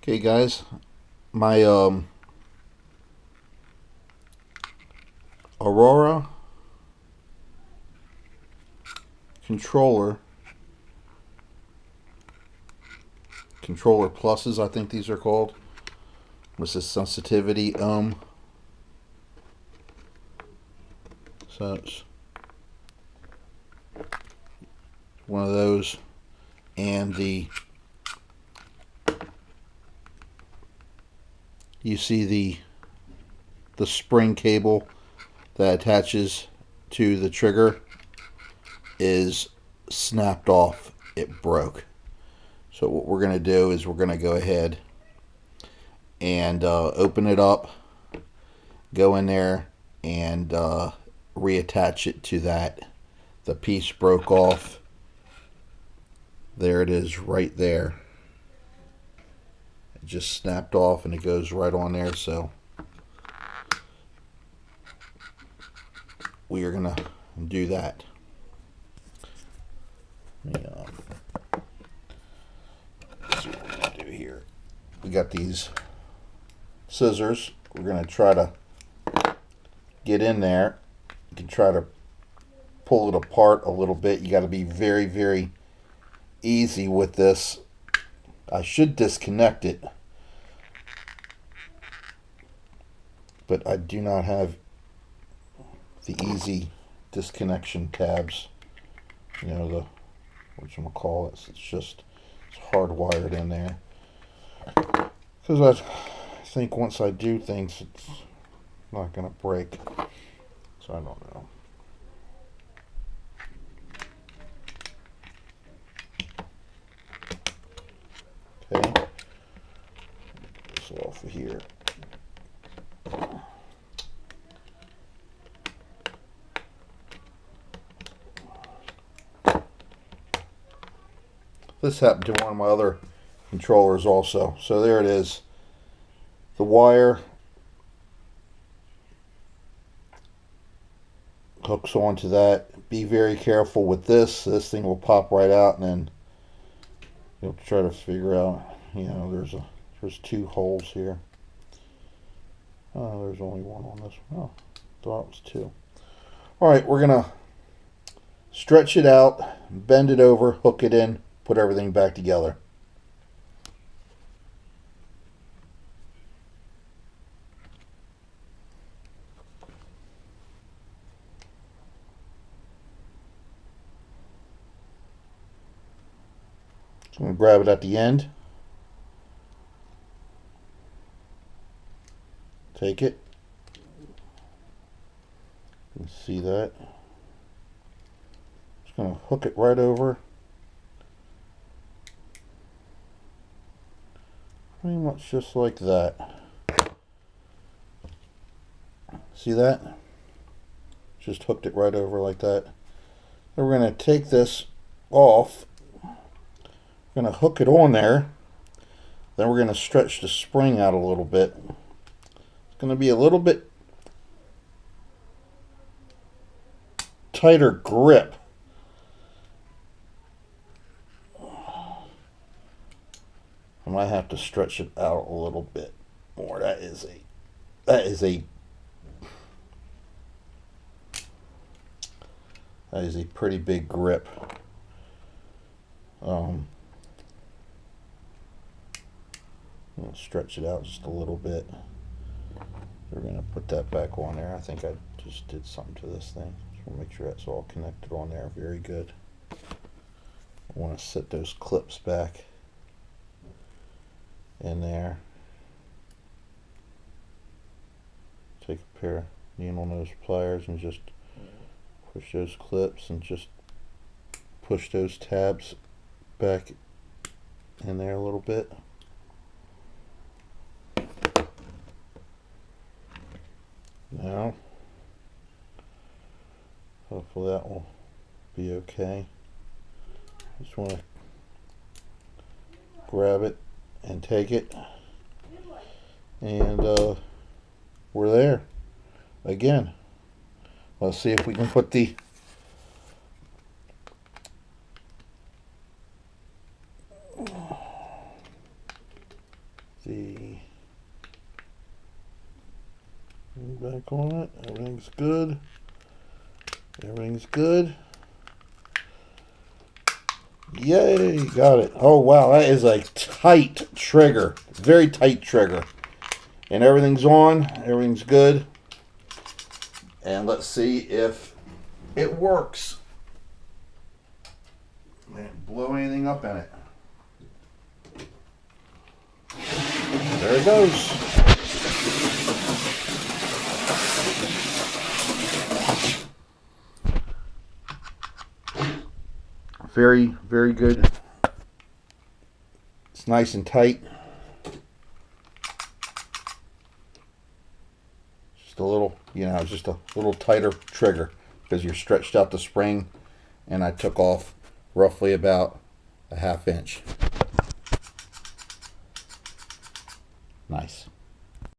Okay, guys, my Aurora controller pluses, I think these are called, with this sensitivity so it's one of those, and you see the spring cable that attaches to the trigger is snapped off. It broke. So what we're going to do is we're going to go ahead and open it up, go in there and reattach it to that. The piece broke off. There it is right there. It just snapped off and it goes right on there. So we are going to do that. Yeah. Let's see what we're going to do here. We got these scissors. We're going to try to get in there. You can try to pull it apart a little bit. You got to be very, very easy with this. I should disconnect it, but I do not have the easy disconnection tabs. You know, the whatchamacallit. It's hardwired in there. Because I think once I do things, it's not going to break. So I don't know. Okay. This off of here. This happened to one of my other controllers also. So there it is. The wire hooks onto that. Be very careful with this. This thing will pop right out, and then you'll try to figure out, you know, there's two holes here. Oh, there's only one on this one. Oh, thought it was two. Alright, we're going to stretch it out, bend it over, hook it in, put everything back together. So I'm going to grab it at the end. Take it. You can see that. Just going to hook it right over. Pretty much just like that. See that? Just hooked it right over like that. Then we're going to take this off. We're going to hook it on there. Then we're going to stretch the spring out a little bit. It's going to be a little bit tighter grip. I might have to stretch it out a little bit more. That is a pretty big grip. I'll stretch it out just a little bit. We're going to put that back on there. I think I just did something to this thing. Just want to make sure that's all connected on there. Very good. I want to set those clips back in there. Take a pair of needle nose pliers and just push those clips and just push those tabs back in there a little bit. Now, hopefully that will be okay. Just want to grab it and take it, and we're there again. Let's see if we can put the back on it. Everything's good. Everything's good. Yay, got it. Oh wow, that is a tight trigger. Very tight trigger. And everything's on. Everything's good. And let's see if it works. Didn't blow anything up in it. There it goes. Very, very good. It's nice and tight. Just a little, just a little tighter trigger because you're stretched out the spring, and I took off roughly about a 1/2 inch. Nice.